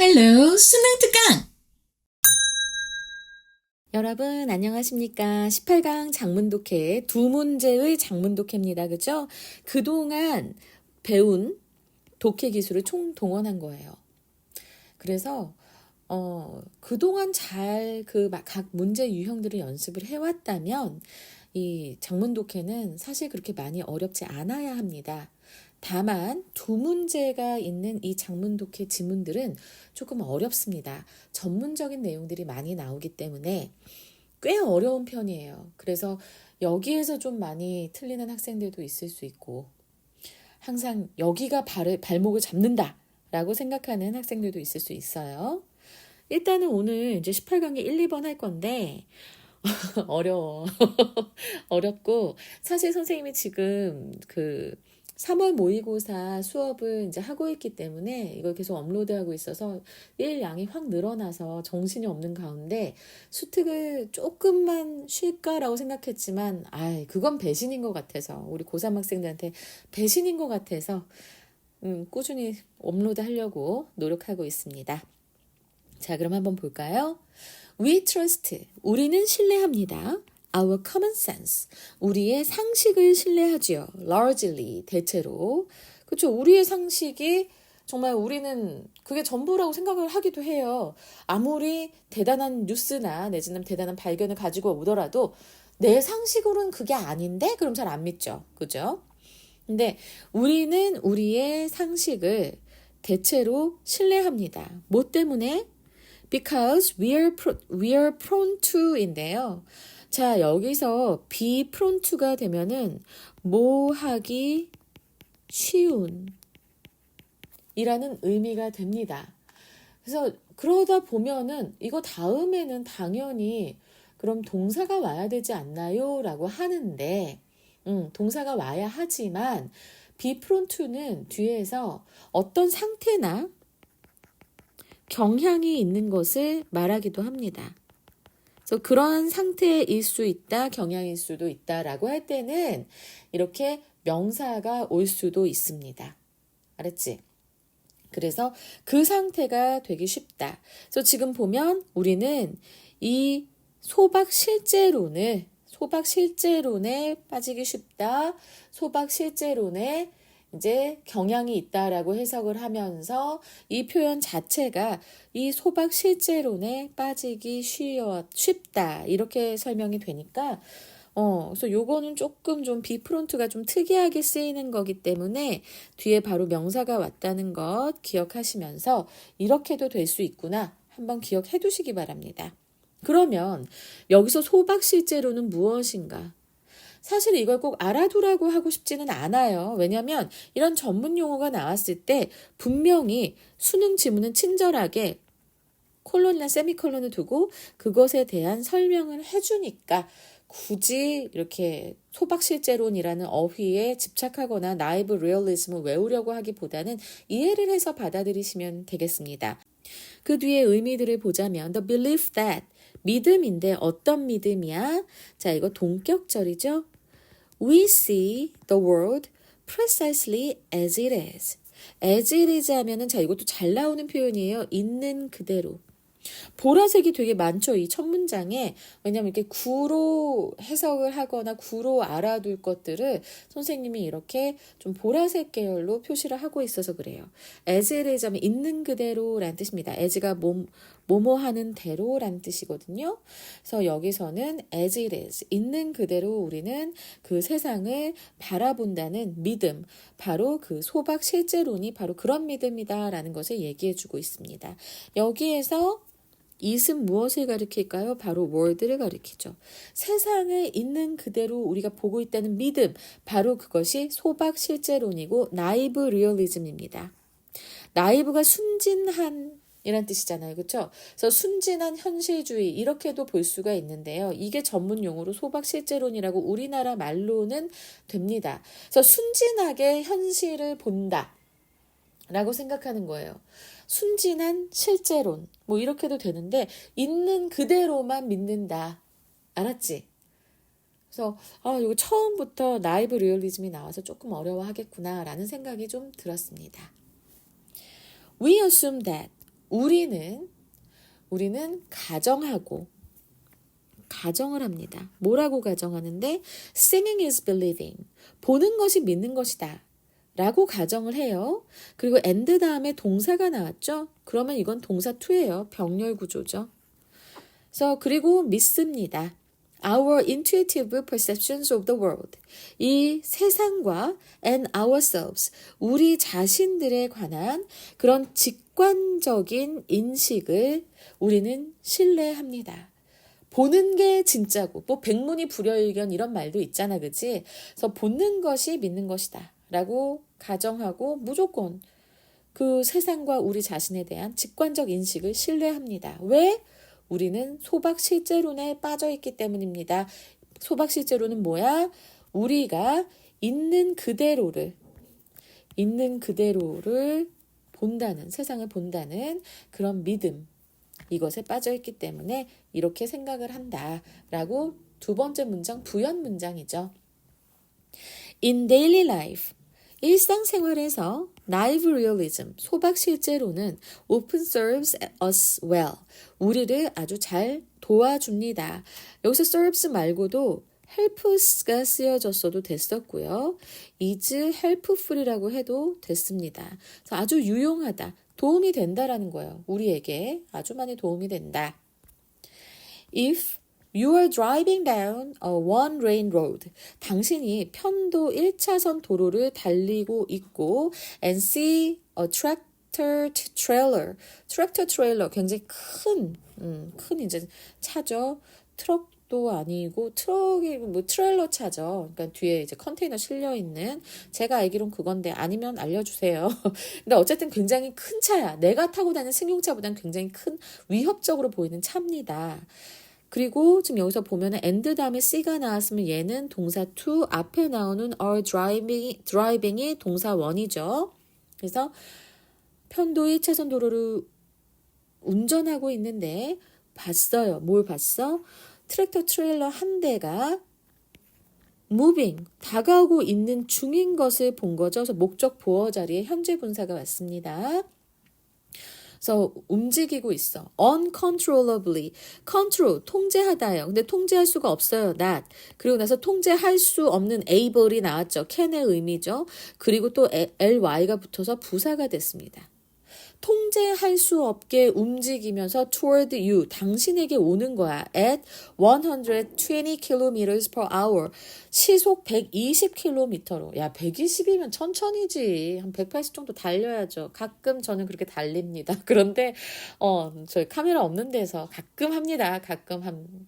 헬로 수능 특강! 여러분 안녕하십니까? 18강 장문독해 두 문제의 장문독해입니다. 그죠? 그동안 배운 독해 기술을 총동원한 거예요. 그래서 그동안 잘 각 문제 유형들을 연습을 해왔다면 이 장문독해는 사실 그렇게 많이 어렵지 않아야 합니다. 다만 두 문제가 있는 이 장문독해 지문들은 조금 어렵습니다. 전문적인 내용들이 많이 나오기 때문에 꽤 어려운 편이에요. 그래서 여기에서 좀 많이 틀리는 학생들도 있을 수 있고 항상 여기가 발목을 잡는다 라고 생각하는 학생들도 있을 수 있어요. 일단은 오늘 이제 18강의 1, 2번 할 건데 어려워. 어렵고 사실 선생님이 지금 3월 모의고사 수업을 이제 하고 있기 때문에 이걸 계속 업로드하고 있어서 일 양이 확 늘어나서 정신이 없는 가운데 수특을 조금만 쉴까라고 생각했지만 그건 배신인 것 같아서 우리 고3 학생들한테 배신인 것 같아서 꾸준히 업로드 하려고 노력하고 있습니다. 자, 그럼 한번 볼까요? We trust, 우리는 신뢰합니다. Our common sense, 우리의 상식을 신뢰하지요. Largely, 대체로. 그렇죠. 우리의 상식이 정말 우리는 그게 전부라고 생각을 하기도 해요. 아무리 대단한 뉴스나 내지는 대단한 발견을 가지고 오더라도 내 상식으로는 그게 아닌데? 그럼 잘 안 믿죠. 그죠? 근데 우리는 우리의 상식을 대체로 신뢰합니다. 뭐 때문에? Because we are prone to인데요. 자, 여기서 be prone to가 되면은 뭐 하기 쉬운 이라는 의미가 됩니다. 그래서 그러다 보면은 이거 다음에는 당연히 그럼 동사가 와야 되지 않나요? 라고 하는데 동사가 와야 하지만 be prone to는 뒤에서 어떤 상태나 경향이 있는 것을 말하기도 합니다. 그래서 그런 상태일 수 있다, 경향일 수도 있다라고 할 때는 이렇게 명사가 올 수도 있습니다. 알았지? 그래서 그 상태가 되기 쉽다. 그래서 지금 보면 우리는 이 소박 실제론에 빠지기 쉽다. 소박 실제론에 이제 경향이 있다라고 해석을 하면서 이 표현 자체가 이 소박 실제론에 빠지기 쉽다 이렇게 설명이 되니까 그래서 요거는 조금 좀 비프론트가 좀 특이하게 쓰이는 거기 때문에 뒤에 바로 명사가 왔다는 것 기억하시면서 이렇게도 될 수 있구나 한번 기억해 두시기 바랍니다. 그러면 여기서 소박 실제로는 무엇인가? 사실 이걸 꼭 알아두라고 하고 싶지는 않아요. 왜냐하면 이런 전문 용어가 나왔을 때 분명히 수능 지문은 친절하게 콜론이나 세미콜론을 두고 그것에 대한 설명을 해주니까 굳이 이렇게 소박실제론이라는 어휘에 집착하거나 나이브 리얼리즘을 외우려고 하기보다는 이해를 해서 받아들이시면 되겠습니다. 그 뒤에 의미들을 보자면 the belief that 믿음인데 어떤 믿음이야? 자, 이거 동격절이죠. We see the world precisely as it is. as it is 하면은 자, 이것도 잘 나오는 표현이에요. 있는 그대로. 보라색이 되게 많죠. 이 첫 문장에. 왜냐하면 이렇게 구로 해석을 하거나 구로 알아둘 것들을 선생님이 이렇게 좀 보라색 계열로 표시를 하고 있어서 그래요. as를 하면 있는 그대로라는 뜻입니다. as가 뭐뭐 하는 대로라는 뜻이거든요. 그래서 여기서는 as it is, 있는 그대로 우리는 그 세상을 바라본다는 믿음, 바로 그 소박 실제론이 바로 그런 믿음이다라는 것을 얘기해주고 있습니다. 여기에서 it은 무엇을 가리킬까요? 바로 world를 가리키죠. 세상을 있는 그대로 우리가 보고 있다는 믿음, 바로 그것이 소박 실제론이고 나이브 리얼리즘입니다. 나이브가 순진한 이란 뜻이잖아요. 그렇죠? 그래서 순진한 현실주의 이렇게도 볼 수가 있는데요. 이게 전문 용어로 소박 실제론이라고 우리나라 말로는 됩니다. 그래서 순진하게 현실을 본다 라고 생각하는 거예요. 순진한 실제론 뭐 이렇게도 되는데 있는 그대로만 믿는다. 알았지? 그래서 이거 처음부터 나이브 리얼리즘이 나와서 조금 어려워하겠구나 라는 생각이 좀 들었습니다. We assume that 우리는 가정을 합니다. 뭐라고 가정하는데 seeing is believing. 보는 것이 믿는 것이다. 라고 가정을 해요. 그리고 and 다음에 동사가 나왔죠. 그러면 이건 동사 to예요. 병렬 구조죠. 그래서 그리고 믿습니다. Our intuitive perceptions of the world. 이 세상과 and ourselves. 우리 자신들에 관한 그런 직관적인 인식을 우리는 신뢰합니다. 보는 게 진짜고 뭐 백문이 불여일견 이런 말도 있잖아, 그치? 그래서 보는 것이 믿는 것이다 라고 가정하고 무조건 그 세상과 우리 자신에 대한 직관적 인식을 신뢰합니다. 왜? 우리는 소박실제론에 빠져있기 때문입니다. 소박실제론은 뭐야? 우리가 있는 그대로를 본다는, 세상을 본다는 그런 믿음, 이것에 빠져있기 때문에 이렇게 생각을 한다라고 두 번째 문장 부연 문장이죠. In daily life, 일상생활에서 naive realism, 소박실제로는 often serves us well, 우리를 아주 잘 도와줍니다. 여기서 serves 말고도 helps가 쓰여졌어도 됐었고요. is helpful이라고 해도 됐습니다. 그래서 아주 유용하다, 도움이 된다라는 거예요. 우리에게 아주 많이 도움이 된다. If you are driving down a one-lane road. 당신이 편도 1차선 도로를 달리고 있고 and see a tractor trailer. 트랙터 트레일러 굉장히 큰 이제 차죠. 트럭도 아니고 트럭이 뭐 트레일러 차죠. 그러니까 뒤에 이제 컨테이너 실려 있는, 제가 알기론 그건데 아니면 알려주세요. 근데 어쨌든 굉장히 큰 차야. 내가 타고 다니는 승용차보다는 굉장히 큰 위협적으로 보이는 차입니다. 그리고 지금 여기서 보면은 and 다음에 C가 나왔으면 얘는 동사 to, 앞에 나오는 are driving이 동사 원이죠. 그래서 편도 1차선 도로를 운전하고 있는데 봤어요. 뭘 봤어? 트랙터 트레일러 한 대가 moving, 다가오고 있는 중인 것을 본 거죠. 그래서 목적 보어 자리에 현재 분사가 왔습니다. 그래서 움직이고 있어. uncontrollably. control, 통제하다요. 근데 통제할 수가 없어요. not. 그리고 나서 통제할 수 없는 able이 나왔죠. can의 의미죠. 그리고 또 ly가 붙어서 부사가 됐습니다. 통제할 수 없게 움직이면서 toward you, 당신에게 오는 거야. at 120 km per hour. 시속 120km로. 야, 120이면 천천히지. 한 180 정도 달려야죠. 가끔 저는 그렇게 달립니다. 그런데 저희 카메라 없는 데서 가끔 합니다. 가끔 한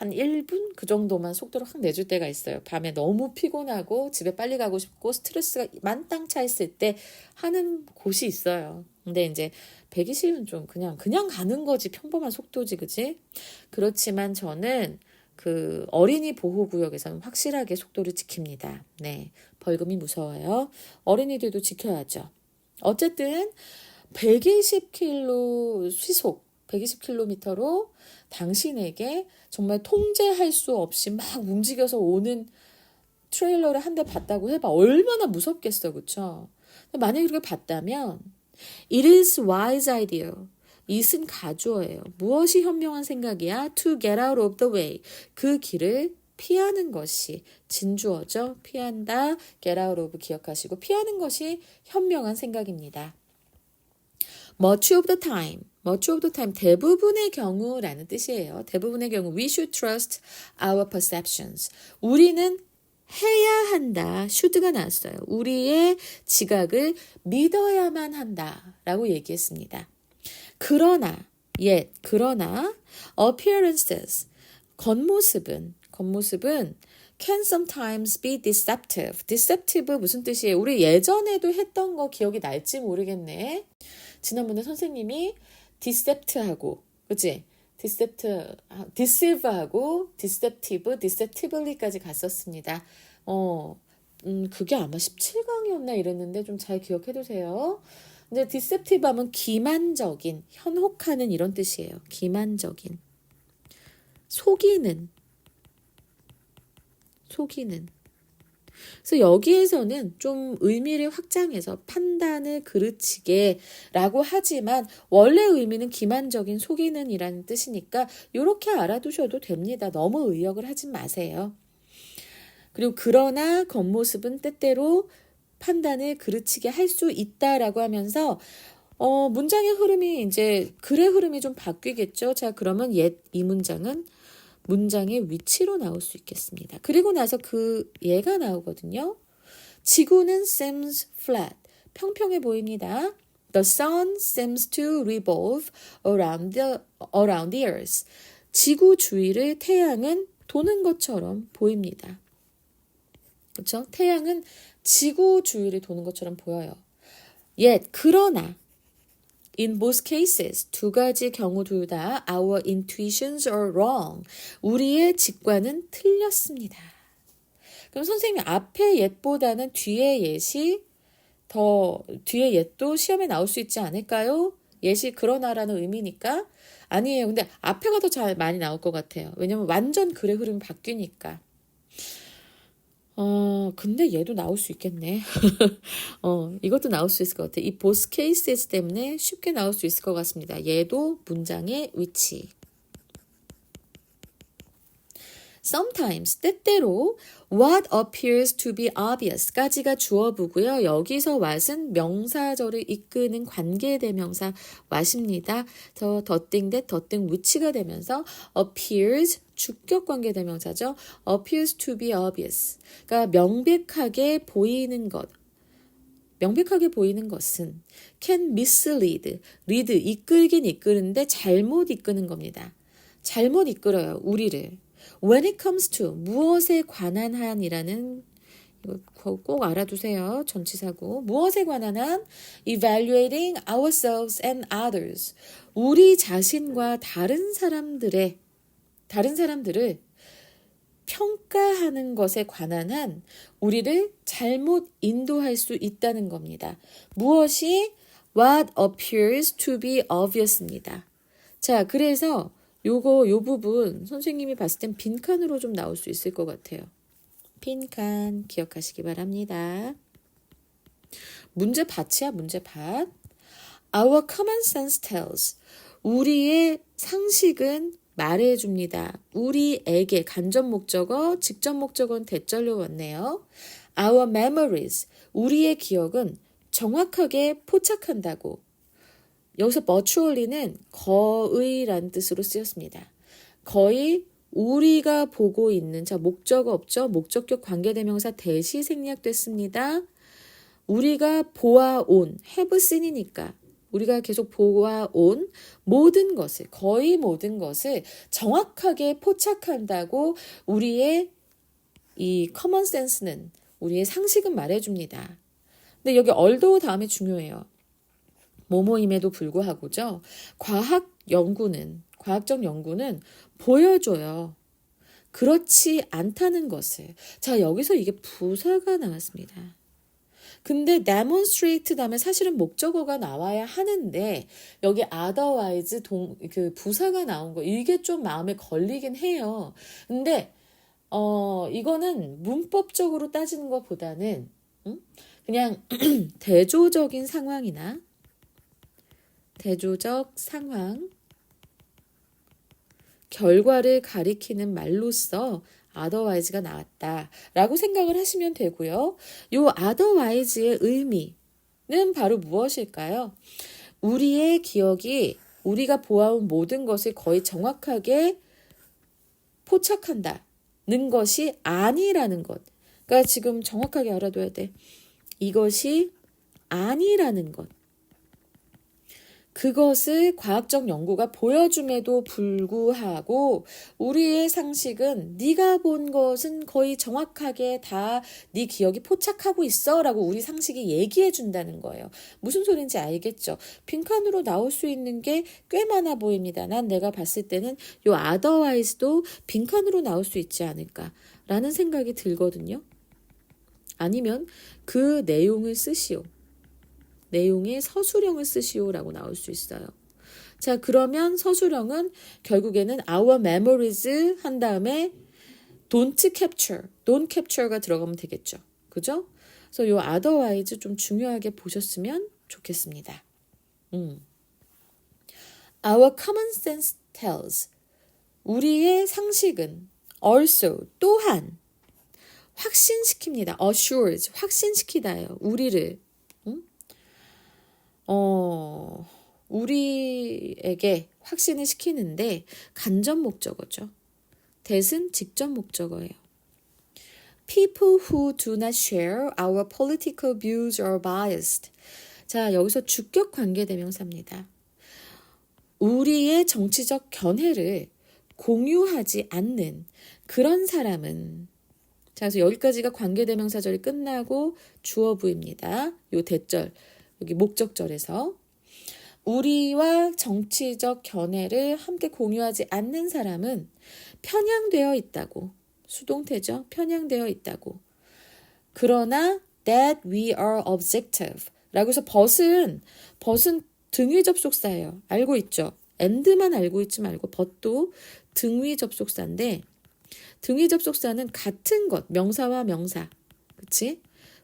1분 그 정도만 속도를 확 내줄 때가 있어요. 밤에 너무 피곤하고 집에 빨리 가고 싶고 스트레스가 만땅 차 있을 때 하는 곳이 있어요. 근데 이제 120은 좀 그냥 가는 거지. 평범한 속도지, 그치? 그렇지만 저는 그 어린이 보호구역에서는 확실하게 속도를 지킵니다. 네, 벌금이 무서워요. 어린이들도 지켜야죠. 어쨌든 120km 시속, 120km로 당신에게 정말 통제할 수 없이 막 움직여서 오는 트레일러를 한 대 봤다고 해봐. 얼마나 무섭겠어, 그쵸? 만약에 그렇게 봤다면 It is wise idea. it은 가주어예요. 무엇이 현명한 생각이야? To get out of the way. 그 길을 피하는 것이 진주어죠. 피한다. get out of 기억하시고 피하는 것이 현명한 생각입니다. Much of the time. much of the time. 대부분의 경우라는 뜻이에요. 대부분의 경우 we should trust our perceptions. 우리는 해야 한다. should가 나왔어요. 우리의 지각을 믿어야만 한다라고 얘기했습니다. 그러나 appearances, 겉모습은 can sometimes be deceptive. deceptive 무슨 뜻이에요? 우리 예전에도 했던 거 기억이 날지 모르겠네. 지난번에 선생님이 decept하고, 그치? deceive하고 deceptive, deceptively까지 갔었습니다. 그게 아마 17강이었나 이랬는데 좀 잘 기억해두세요. 이제 deceptive 하면 기만적인, 현혹하는 이런 뜻이에요. 기만적인. 속이는. 그래서 여기에서는 좀 의미를 확장해서 판단을 그르치게라고 하지만 원래 의미는 기만적인 속이는 이라는 뜻이니까 이렇게 알아두셔도 됩니다. 너무 의역을 하지 마세요. 그리고 그러나 겉모습은 때때로 판단을 그르치게 할 수 있다라고 하면서 문장의 흐름이 이제 글의 흐름이 좀 바뀌겠죠. 자, 그러면 이 문장은 문장의 위치로 나올 수 있겠습니다. 그리고 나서 그 얘가 나오거든요. 지구는 seems flat. 평평해 보입니다. The sun seems to revolve around the earth. 지구 주위를 태양은 도는 것처럼 보입니다. 그렇죠? 태양은 지구 주위를 도는 것처럼 보여요. Yet, 그러나 In both cases, 두 가지 경우 둘 다 our intuitions are wrong. 우리의 직관은 틀렸습니다. 그럼 선생님이 앞에 옛보다는 뒤에 옛도 시험에 나올 수 있지 않을까요? 예시 그러나라는 의미니까. 아니에요. 근데 앞에가 더 잘 많이 나올 것 같아요. 왜냐면 완전 글의 흐름이 바뀌니까. 근데 얘도 나올 수 있겠네. 이것도 나올 수 있을 것 같아. 이 both cases 때문에 쉽게 나올 수 있을 것 같습니다. 얘도 문장의 위치. Sometimes, 때때로 what appears to be obvious까지가 주어부고요. 여기서 what은 명사절을 이끄는 관계대명사 what입니다. 더 thing that which가 되면서 appears 주격 관계대명사죠. appears to be obvious. 그러니까 명백하게 보이는 것은 can mislead, lead 이끌긴 이끄는데 잘못 이끄는 겁니다. 잘못 이끌어요. 우리를. When it comes to 무엇에 관한 한이라는 이거 꼭 알아두세요. 전치사고. 무엇에 관한 한 evaluating ourselves and others. 우리 자신과 다른 사람들을 평가하는 것에 관한 한 우리를 잘못 인도할 수 있다는 겁니다. 무엇이 what appears to be obvious입니다. 자, 그래서 요 부분 선생님이 봤을 땐 빈칸으로 좀 나올 수 있을 것 같아요. 빈칸 기억하시기 바랍니다. 문제밭이야, 문제밭. Our common sense tells. 우리의 상식은 말해줍니다. 우리에게 간접 목적어, 직접 목적어는 대절로 왔네요. Our memories. 우리의 기억은 정확하게 포착한다고. 여기서 virtually는 거의란 뜻으로 쓰였습니다. 거의 우리가 보고 있는 자 목적어 없죠? 목적격 관계대명사 대시 생략됐습니다. 우리가 보아온 have seen이니까 우리가 계속 보아온 모든 것을 거의 모든 것을 정확하게 포착한다고 우리의 이 common sense는 우리의 상식은 말해줍니다. 근데 여기 although 다음에 중요해요. 뭐뭐임에도 불구하고죠. 과학적 연구는 보여줘요. 그렇지 않다는 것을. 자, 여기서 이게 부사가 나왔습니다. 근데 demonstrate 다음에 사실은 목적어가 나와야 하는데 여기 otherwise 부사가 나온 거 이게 좀 마음에 걸리긴 해요. 근데 이거는 문법적으로 따지는 것보다는 그냥 대조적인 상황이나 대조적 상황, 결과를 가리키는 말로써 otherwise가 나왔다라고 생각을 하시면 되고요. 요 otherwise의 의미는 바로 무엇일까요? 우리의 기억이 우리가 보아온 모든 것을 거의 정확하게 포착한다는 것이 아니라는 것. 그러니까 지금 정확하게 알아둬야 돼. 이것이 아니라는 것. 그것을 과학적 연구가 보여줌에도 불구하고 우리의 상식은 네가 본 것은 거의 정확하게 다 네 기억이 포착하고 있어 라고 우리 상식이 얘기해 준다는 거예요. 무슨 소린지 알겠죠? 빈칸으로 나올 수 있는 게 꽤 많아 보입니다. 난 내가 봤을 때는 요 otherwise도 빈칸으로 나올 수 있지 않을까 라는 생각이 들거든요. 아니면 그 내용을 쓰시오. 내용의 서술형을 쓰시오라고 나올 수 있어요. 자, 그러면 서술형은 결국에는 our memories 한 다음에 don't capture가 들어가면 되겠죠. 그죠? 그래서 요 otherwise 좀 중요하게 보셨으면 좋겠습니다. Our common sense tells. 우리의 상식은 also 또한 확신시킵니다. assures 확신시키다요. 우리를 우리에게 확신을 시키는데 간접 목적어죠. that은 직접 목적어예요. People who do not share our political views are biased. 자, 여기서 주격 관계대명사입니다. 우리의 정치적 견해를 공유하지 않는 그런 사람은 자, 그래서 여기까지가 관계대명사절이 끝나고 주어부입니다. 요 대절, 여기 목적절에서 우리와 정치적 견해를 함께 공유하지 않는 사람은 편향되어 있다고. 수동태죠. 편향되어 있다고. 그러나 that we are objective 라고 해서 but은 등위 접속사예요. 알고 있죠? and만 알고 있지 말고 but도 등위 접속사인데 등위 접속사는 같은 것, 명사와 명사, 그치?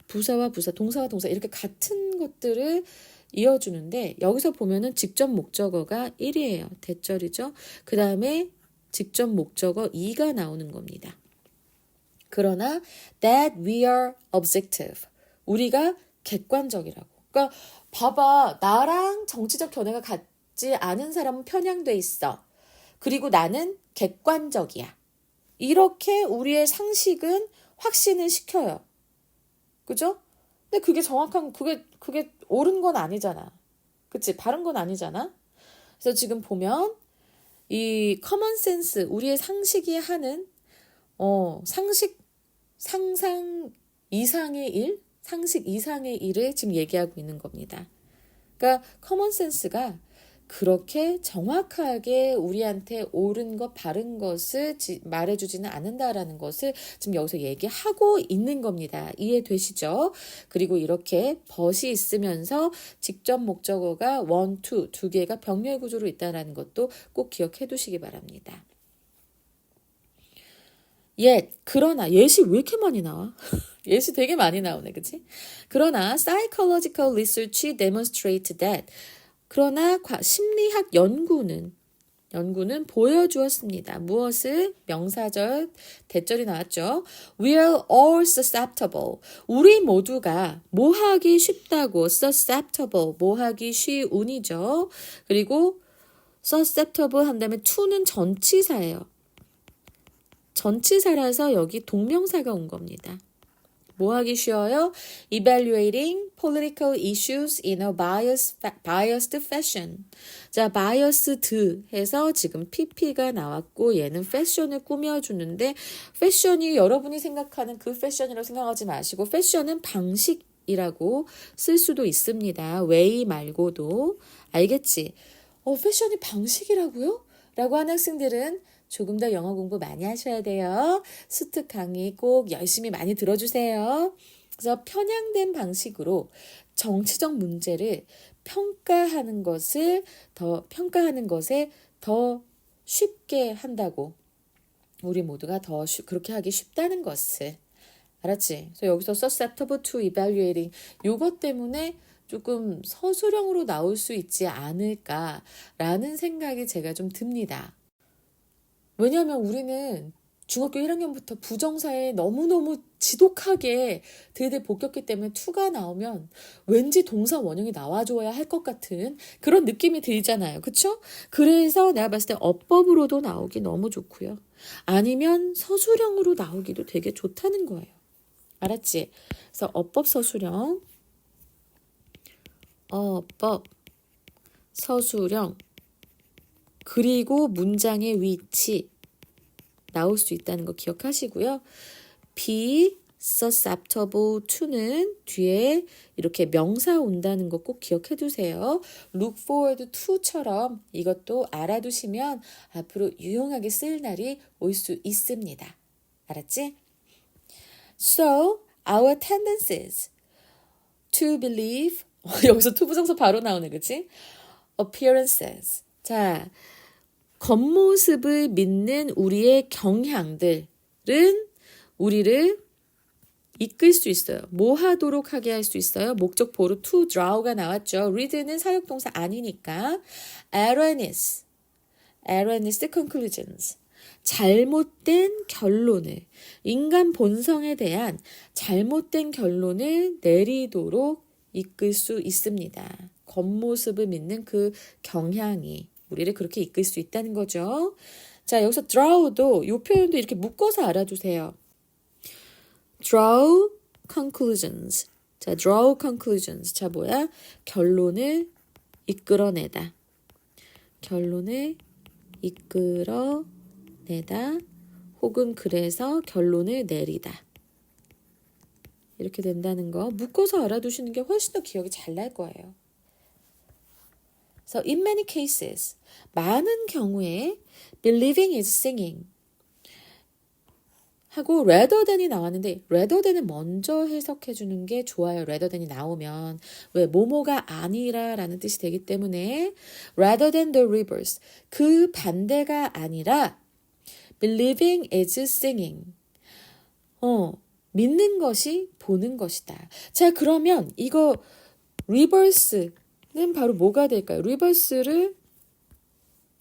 부사와 부사, 동사와 동사 이렇게 같은 것들을 이어주는데 여기서 보면은 직접 목적어가 1이에요. 대절이죠. 그 다음에 직접 목적어 2가 나오는 겁니다. 그러나 that we are objective. 우리가 객관적이라고. 그러니까 봐봐. 나랑 정치적 견해가 같지 않은 사람은 편향돼 있어. 그리고 나는 객관적이야. 이렇게 우리의 상식은 확신을 시켜요. 그죠? 근데 그게 정확한, 그게 옳은 건 아니잖아. 그치? 바른 건 아니잖아. 그래서 지금 보면 이 커먼 센스, 우리의 상식이 하는 상상 이상의 일, 상식 이상의 일을 지금 얘기하고 있는 겁니다. 그러니까 커먼 센스가 그렇게 정확하게 우리한테 옳은 것, 바른 것을 말해주지는 않는다라는 것을 지금 여기서 얘기하고 있는 겁니다. 이해되시죠? 그리고 이렇게 but이 있으면서 직접 목적어가 one, two, 두 개가 병렬 구조로 있다는 것도 꼭 기억해 두시기 바랍니다. 그러나 예시 왜 이렇게 많이 나와? 예시 되게 많이 나오네, 그치? 그러나 psychological research demonstrate that 그러나 심리학 연구는 보여주었습니다. 무엇을? 명사절, 대절이 나왔죠. We are all susceptible. 우리 모두가 뭐하기 쉽다고 susceptible, 뭐하기 쉬운이죠. 그리고 susceptible 한 다음에 to는 전치사예요. 전치사라서 여기 동명사가 온 겁니다. 뭐 하기 쉬워요? Evaluating political issues in a biased fashion. 자, biased 해서 지금 PP가 나왔고 얘는 패션을 꾸며주는데 패션이 여러분이 생각하는 그 패션이라고 생각하지 마시고 패션은 방식이라고 쓸 수도 있습니다. way 말고도. 알겠지? 패션이 방식이라고요? 라고 하는 학생들은 조금 더 영어 공부 많이 하셔야 돼요. 수특 강의 꼭 열심히 많이 들어주세요. 그래서 편향된 방식으로 정치적 문제를 평가하는 것에 더 쉽게 한다고. 우리 모두가 더 그렇게 하기 쉽다는 것을. 알았지? 그래서 여기서 susceptible to evaluating 요것 때문에 조금 서술형으로 나올 수 있지 않을까라는 생각이 제가 좀 듭니다. 왜냐하면 우리는 중학교 1학년부터 부정사에 너무너무 지독하게 들들 볶였기 때문에 to가 나오면 왠지 동사 원형이 나와줘야 할 것 같은 그런 느낌이 들잖아요. 그쵸? 그래서 내가 봤을 때 어법으로도 나오기 너무 좋고요. 아니면 서술형으로 나오기도 되게 좋다는 거예요. 알았지? 그래서 어법 서술형, 어법 서술형, 그리고 문장의 위치 나올 수 있다는 거 기억하시고요. be susceptible to는 뒤에 이렇게 명사 온다는 거 꼭 기억해 두세요. look forward to처럼 이것도 알아두시면 앞으로 유용하게 쓸 날이 올 수 있습니다. 알았지? So, our tendencies to believe 여기서 to 부정사 바로 나오네, 그치? appearances. 자, 겉모습을 믿는 우리의 경향들은 우리를 이끌 수 있어요. 뭐 하도록 하게 할 수 있어요? 목적보로 to draw가 나왔죠. read는 사역동사 아니니까 erroneous conclusions. 잘못된 결론을, 인간 본성에 대한 잘못된 결론을 내리도록 이끌 수 있습니다. 겉모습을 믿는 그 경향이 우리를 그렇게 이끌 수 있다는 거죠. 자, 여기서 draw도 이 표현도 이렇게 묶어서 알아두세요. draw conclusions. 자, draw conclusions. 자, 뭐야? 결론을 이끌어내다. 결론을 이끌어내다. 혹은 그래서 결론을 내리다. 이렇게 된다는 거 묶어서 알아두시는 게 훨씬 더 기억이 잘 날 거예요. So, in many cases, 많은 경우에 believing is singing 하고 rather than이 나왔는데 rather than을 먼저 해석해 주는 게 좋아요. rather than이 나오면 왜 뭐뭐가 아니라 라는 뜻이 되기 때문에 rather than the reverse 그 반대가 아니라 believing is singing 믿는 것이 보는 것이다. 자, 그러면 이거 reverse는 바로 뭐가 될까요? reverse를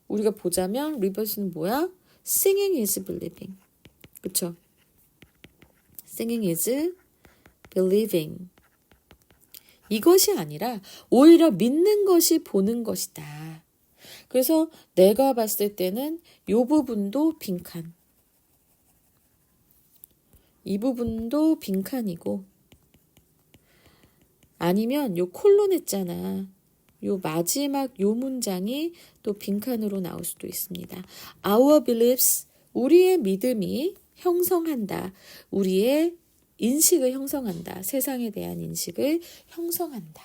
우리가 보자면 reverse는 뭐야? singing is believing. 그쵸? singing is believing. 이것이 아니라 오히려 믿는 것이 보는 것이다. 그래서 내가 봤을 때는 이 부분도 빈칸. 이 부분도 빈칸이고 아니면 요 콜론 했잖아. 요 마지막 요 문장이 또 빈칸으로 나올 수도 있습니다. Our beliefs, 우리의 믿음이 형성한다. 우리의 인식을 형성한다. 세상에 대한 인식을 형성한다.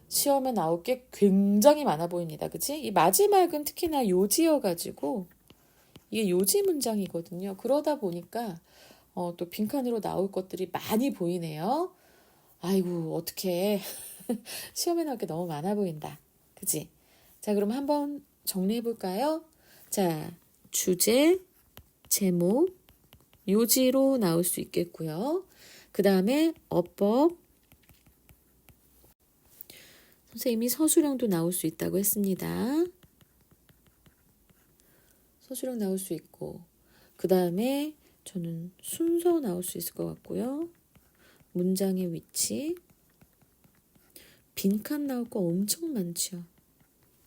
시험에 나올 게 굉장히 많아 보입니다. 그치? 이 마지막은 특히나 요지여가지고 이게 요지 문장이거든요. 그러다 보니까 또 빈칸으로 나올 것들이 많이 보이네요. 아이고 어떡해. 시험에 나올 게 너무 많아 보인다. 그치? 자, 그럼 한번 정리해 볼까요? 자, 주제, 제목, 요지로 나올 수 있겠고요. 그 다음에 어법, 선생님이 서술형도 나올 수 있다고 했습니다. 서술형 나올 수 있고 그 다음에 저는 순서 나올 수 있을 것 같고요. 문장의 위치, 빈칸 나올 거 엄청 많죠.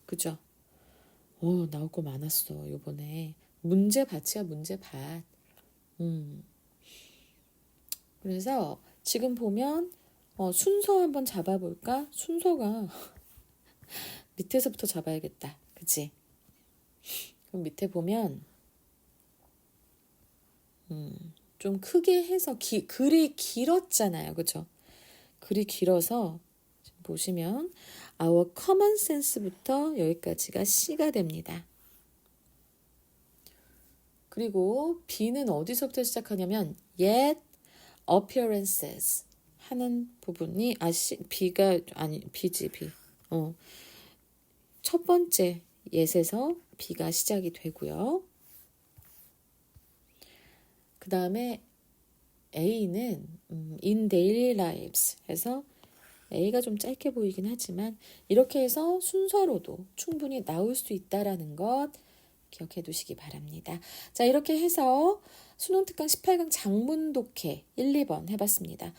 그죠? 나올 거 많았어 요번에. 문제밭이야 문제밭. 그래서 지금 보면 순서 한번 잡아볼까? 순서가 밑에서부터 잡아야겠다. 그치? 그럼 밑에 보면 좀 크게 해서 글이 길었잖아요. 그죠? 글이 길어서 지금 보시면 Our common sense부터 여기까지가 C가 됩니다. 그리고 B는 어디서부터 시작하냐면 yet appearances 하는 부분이 B가 아니 B지 B. 첫 번째 yet에서 B가 시작이 되고요. 그 다음에 A는 in daily lives 해서 A가 좀 짧게 보이긴 하지만 이렇게 해서 순서로도 충분히 나올 수 있다라는 것 기억해 두시기 바랍니다. 자, 이렇게 해서 수능특강 18강 장문 독해 1, 2번 해봤습니다.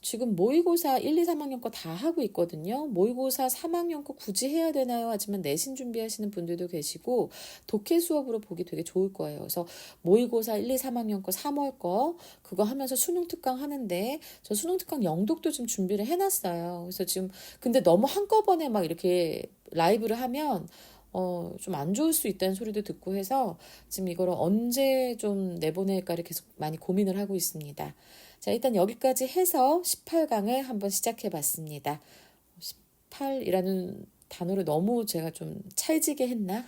지금 모의고사 1, 2, 3학년 거 다 하고 있거든요. 모의고사 3학년 거 굳이 해야 되나요? 하지만 내신 준비하시는 분들도 계시고 독해 수업으로 보기 되게 좋을 거예요. 그래서 모의고사 1, 2, 3학년 거 3월 거 그거 하면서 수능특강 하는데 저 수능특강 영독도 좀 준비를 해놨어요. 그래서 지금 근데 너무 한꺼번에 막 이렇게 라이브를 하면 좀 안 좋을 수 있다는 소리도 듣고 해서 지금 이거를 언제 좀 내보낼까를 계속 많이 고민을 하고 있습니다. 자, 일단 여기까지 해서 18강을 한번 시작해 봤습니다. 18이라는 단어를 너무 제가 좀 찰지게 했나?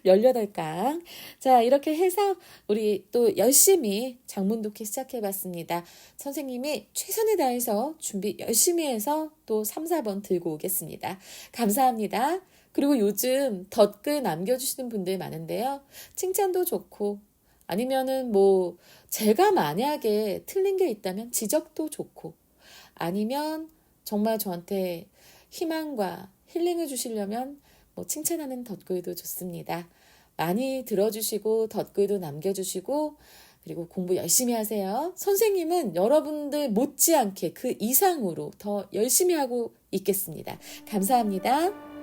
18강. 자, 이렇게 해서 우리 또 열심히 장문 독해 시작해 봤습니다. 선생님이 최선을 다해서 준비 열심히 해서 또 3, 4번 들고 오겠습니다. 감사합니다. 그리고 요즘 덧글 남겨주시는 분들 많은데요. 칭찬도 좋고 아니면은 뭐 제가 만약에 틀린 게 있다면 지적도 좋고, 아니면 정말 저한테 희망과 힐링을 주시려면 뭐 칭찬하는 덧글도 좋습니다. 많이 들어주시고 덧글도 남겨주시고, 그리고 공부 열심히 하세요. 선생님은 여러분들 못지않게 그 이상으로 더 열심히 하고 있겠습니다. 감사합니다.